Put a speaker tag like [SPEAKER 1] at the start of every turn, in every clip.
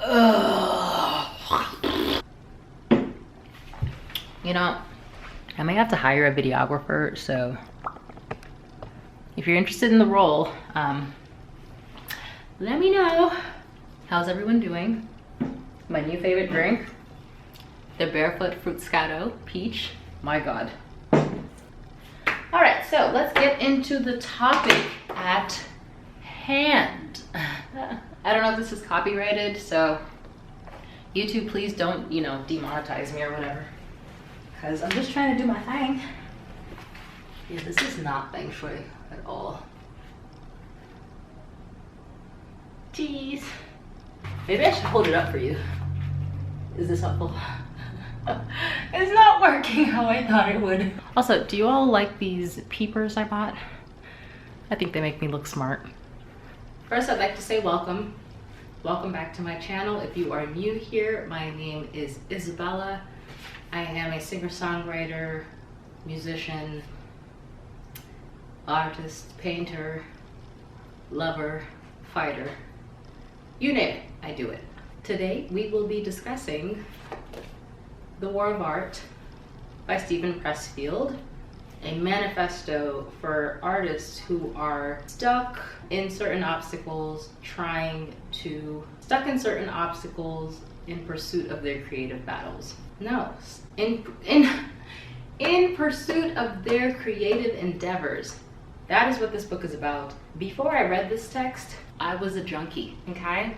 [SPEAKER 1] You know, I may have to hire a videographer, so if you're interested in the role, let me know. How's everyone doing? My new favorite drink, the Barefoot Fruscato Peach. My God. All right, so let's get into the topic at hand. I don't know if this is copyrighted, so YouTube, please don't, demonetize me or whatever. Because I'm just trying to do my thing. Yeah, this is not feng shui at all. Jeez. Maybe I should hold it up for you. Is this helpful? It's not working how I thought it would. Also, do you all like these peepers I bought? I think they make me look smart. First, I'd like to say welcome. Welcome back to my channel. If you are new here, my name is Isabella. I am a singer-songwriter, musician, artist, painter, lover, fighter. You name it, I do it. Today, we will be discussing The War of Art by Steven Pressfield, a manifesto for artists who are stuck in certain obstacles in pursuit of their creative battles. No, in pursuit of their creative endeavors. That is what this book is about. Before I read this text, I was a junkie, okay?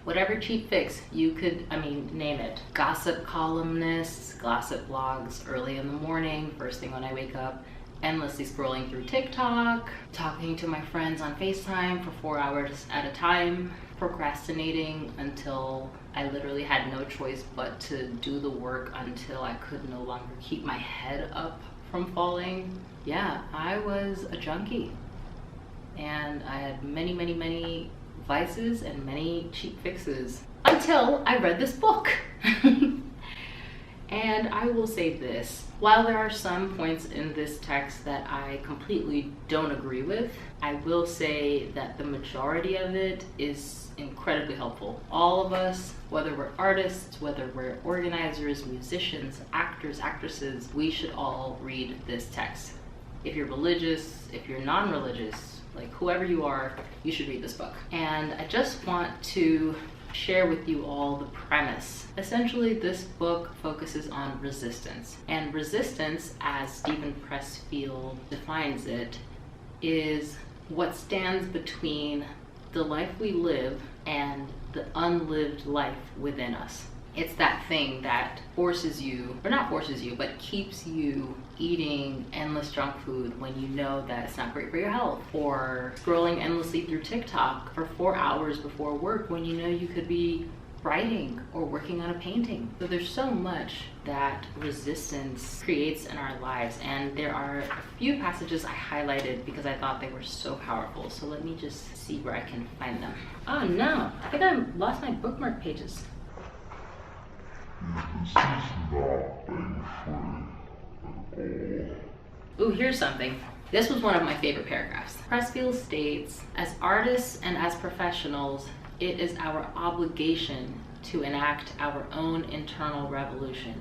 [SPEAKER 1] Whatever cheap fix you could, name it. Gossip columnists, gossip blogs early in the morning, first thing when I wake up, endlessly scrolling through TikTok, talking to my friends on FaceTime for 4 hours at a time, procrastinating until I literally had no choice but to do the work until I could no longer keep my head up from falling. Yeah, I was a junkie. And I had many, many, many vices and many cheap fixes until I read this book. And I will say this, while there are some points in this text that I completely don't agree with, I will say that the majority of it is incredibly helpful. All of us, whether we're artists, whether we're organizers, musicians, actors, actresses, we should all read this text. If you're religious, if you're non-religious, like whoever you are, you should read this book. And I just want to share with you all the premise. Essentially, this book focuses on resistance. And resistance, as Steven Pressfield defines it, is what stands between the life we live and the unlived life within us. It's that thing that forces you, or not forces you, but keeps you eating endless junk food when you know that it's not great for your health, or scrolling endlessly through TikTok for 4 hours before work when you know you could be writing or working on a painting. So there's so much that resistance creates in our lives, and there are a few passages I highlighted because I thought they were so powerful. So let me just see where I can find them. Oh no, I think I lost my bookmark pages.
[SPEAKER 2] This is not feng shui at all.
[SPEAKER 1] Ooh, here's something. This was one of my favorite paragraphs. Pressfield states, as artists and as professionals, it is our obligation to enact our own internal revolution,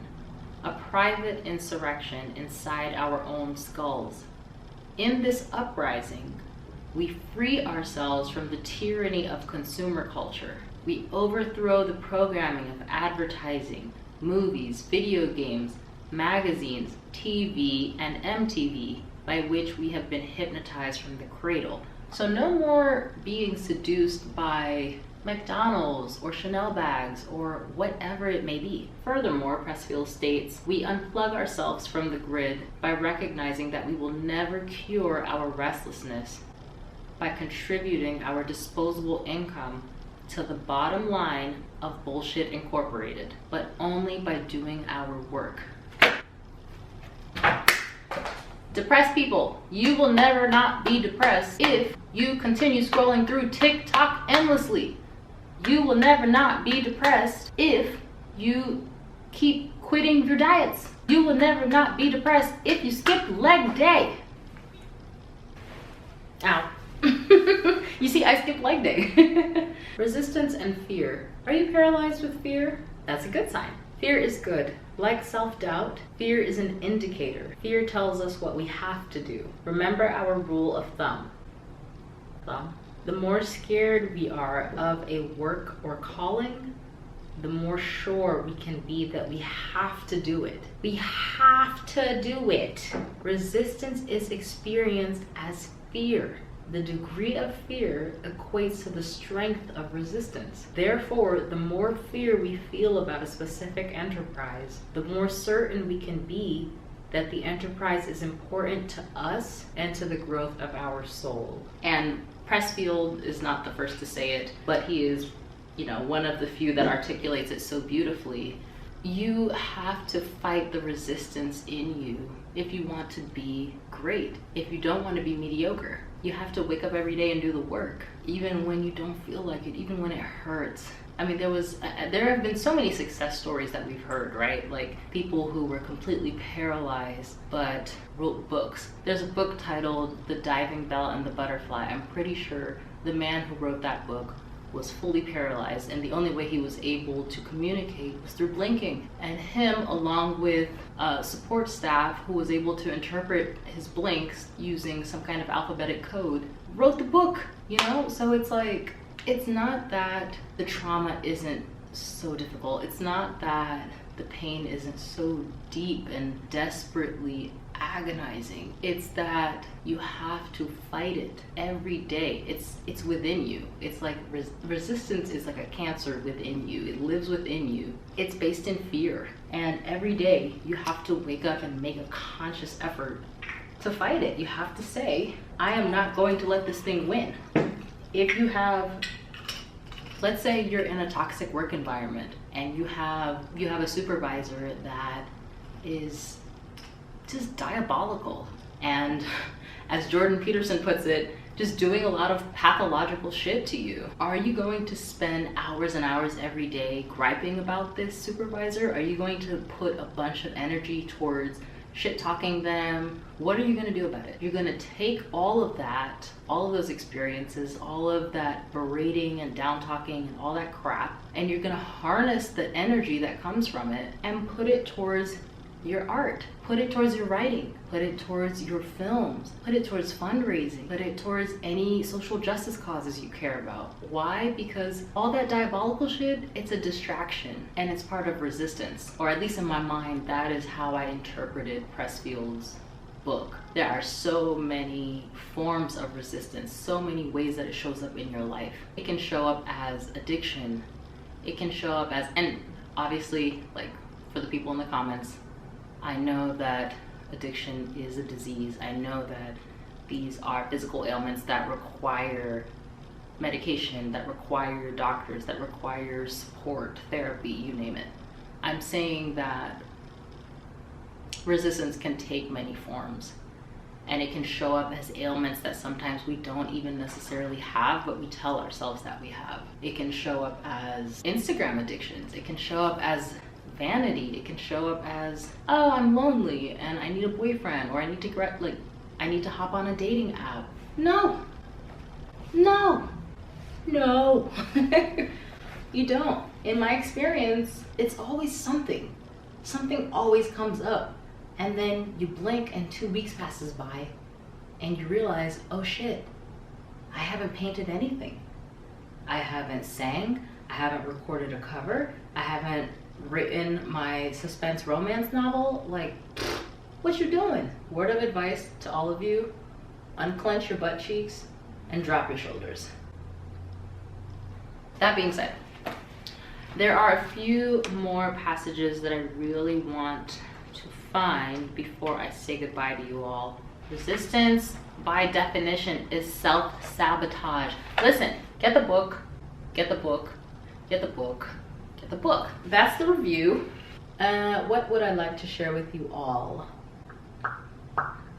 [SPEAKER 1] a private insurrection inside our own skulls. In this uprising, we free ourselves from the tyranny of consumer culture. We overthrow the programming of advertising, movies, video games, magazines, TV, and MTV by which we have been hypnotized from the cradle. So no more being seduced by McDonald's or Chanel bags or whatever it may be. Furthermore, Pressfield states, we unplug ourselves from the grid by recognizing that we will never cure our restlessness by contributing our disposable income to the bottom line of Bullshit Incorporated, but only by doing our work. Depressed people, you will never not be depressed if you continue scrolling through TikTok endlessly. You will never not be depressed if you keep quitting your diets. You will never not be depressed if you skip leg day. Ow. You see, I skipped leg day. Resistance and fear. Are you paralyzed with fear? That's a good sign. Fear is good. Like self-doubt, fear is an indicator. Fear tells us what we have to do. Remember our rule of thumb. The more scared we are of a work or calling, the more sure we can be that we have to do it. We have to do it. Resistance is experienced as fear. The degree of fear equates to the strength of resistance. Therefore, the more fear we feel about a specific enterprise, the more certain we can be that the enterprise is important to us and to the growth of our soul. And Pressfield is not the first to say it, but he is, one of the few that articulates it so beautifully. You have to fight the resistance in you if you want to be great, if you don't want to be mediocre. You have to wake up every day and do the work, even when you don't feel like it, even when it hurts. I mean, there have been so many success stories that we've heard, right? Like people who were completely paralyzed but wrote books. There's a book titled The Diving Bell and the Butterfly. I'm pretty sure the man who wrote that book was fully paralyzed, and the only way he was able to communicate was through blinking. And him, along with support staff who was able to interpret his blinks using some kind of alphabetic code, wrote the book, So it's like, it's not that the trauma isn't so difficult. It's not that the pain isn't so deep and desperately agonizing. It's that you have to fight it every day. It's within you. It's like resistance is like a cancer within you. It lives within you. It's based in fear. And every day you have to wake up and make a conscious effort to fight it. You have to say, I am not going to let this thing win. If you have, let's say you're in a toxic work environment and you have a supervisor that is just diabolical and, as Jordan Peterson puts it, just doing a lot of pathological shit to you. Are you going to spend hours and hours every day griping about this supervisor? Are you going to put a bunch of energy towards shit talking them? What are you going to do about it? You're going to take all of that, all of those experiences, all of that berating and down talking and all that crap, and you're going to harness the energy that comes from it and put it towards your art, put it towards your writing, put it towards your films, put it towards fundraising, put it towards any social justice causes you care about. Why? Because all that diabolical shit, it's a distraction and it's part of resistance. Or at least in my mind, that is how I interpreted Pressfield's book. There are so many forms of resistance, so many ways that it shows up in your life. It can show up as addiction. It can show up as, and obviously, like for the people in the comments, I know that addiction is a disease. I know that these are physical ailments that require medication, that require doctors, that require support, therapy, you name it. I'm saying that resistance can take many forms, and it can show up as ailments that sometimes we don't even necessarily have, but we tell ourselves that we have. It can show up as Instagram addictions. It can show up as vanity. It can show up as, oh, I'm lonely and I need a boyfriend, or I need to hop on a dating app. No, you don't. In my experience, it's always something always comes up, and then you blink and 2 weeks passes by and you realize, oh shit, I haven't painted anything. I haven't sang, I haven't recorded a cover, I haven't written my suspense romance novel. Like, what you doing? Word of advice to all of you: unclench your butt cheeks and drop your shoulders. That being said, there are a few more passages that I really want to find before I say goodbye to you all. Resistance, by definition, is self-sabotage. Listen, get the book, get the book, get the book, get the book. That's the review. What would I like to share with you all?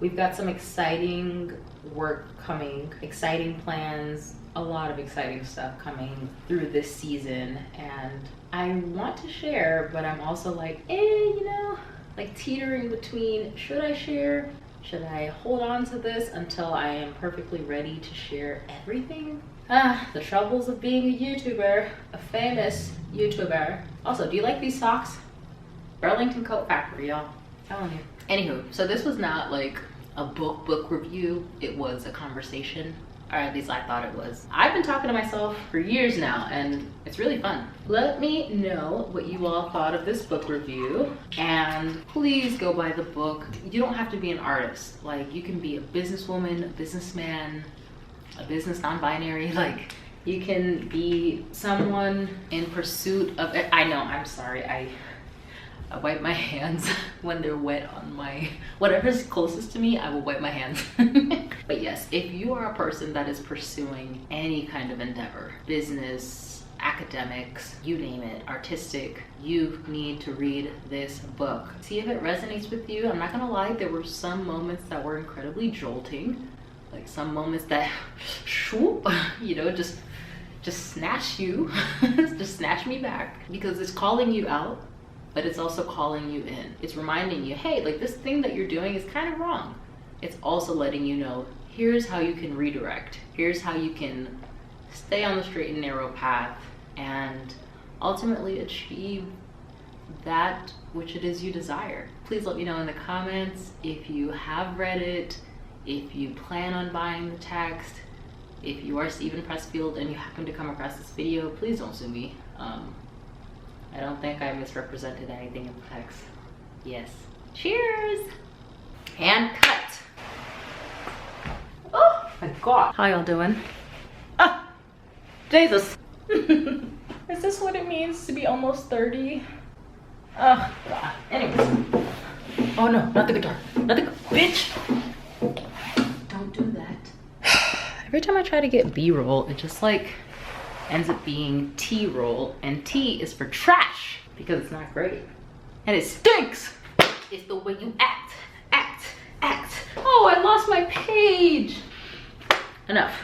[SPEAKER 1] We've got some exciting work coming, exciting plans, a lot of exciting stuff coming through this season, and I want to share, but I'm also like, like teetering between, should I share? Should I hold on to this until I am perfectly ready to share everything? The troubles of being a YouTuber, a famous YouTuber. Also, do you like these socks? Burlington Coat Factory, y'all. Telling you. Anywho, so this was not like a book review. It was a conversation. Or at least I thought it was. I've been talking to myself for years now, and it's really fun. Let me know what you all thought of this book review, and please go buy the book. You don't have to be an artist. Like, you can be a businesswoman, a businessman, a business non-binary. Like, you can be someone in pursuit of it. I know, I'm sorry, I wipe my hands when they're wet on my, whatever's closest to me, I will wipe my hands. But yes, if you are a person that is pursuing any kind of endeavor, business, academics, you name it, artistic, you need to read this book. See if it resonates with you. I'm not gonna lie, there were some moments that were incredibly jolting, like some moments that, shoop, you know, just snatch you, just snatch me back, because it's calling you out, but it's also calling you in. It's reminding you, hey, like this thing that you're doing is kind of wrong. It's also letting you know, here's how you can redirect. Here's how you can stay on the straight and narrow path and ultimately achieve that which it is you desire. Please let me know in the comments if you have read it, if you plan on buying the text. If you are Steven Pressfield and you happen to come across this video, please don't sue me. I don't think I misrepresented anything in the text. Yes. Cheers! And cut. Oh my God. How y'all doing? Ah, Jesus. Is this what it means to be almost 30? Oh God. Anyways. Oh no, not the guitar. Not the, bitch. Don't do that. Every time I try to get B-roll, it just like ends up being T-roll, and T is for trash because it's not great and it stinks. It's the way you act. Oh, I lost my page. Enough.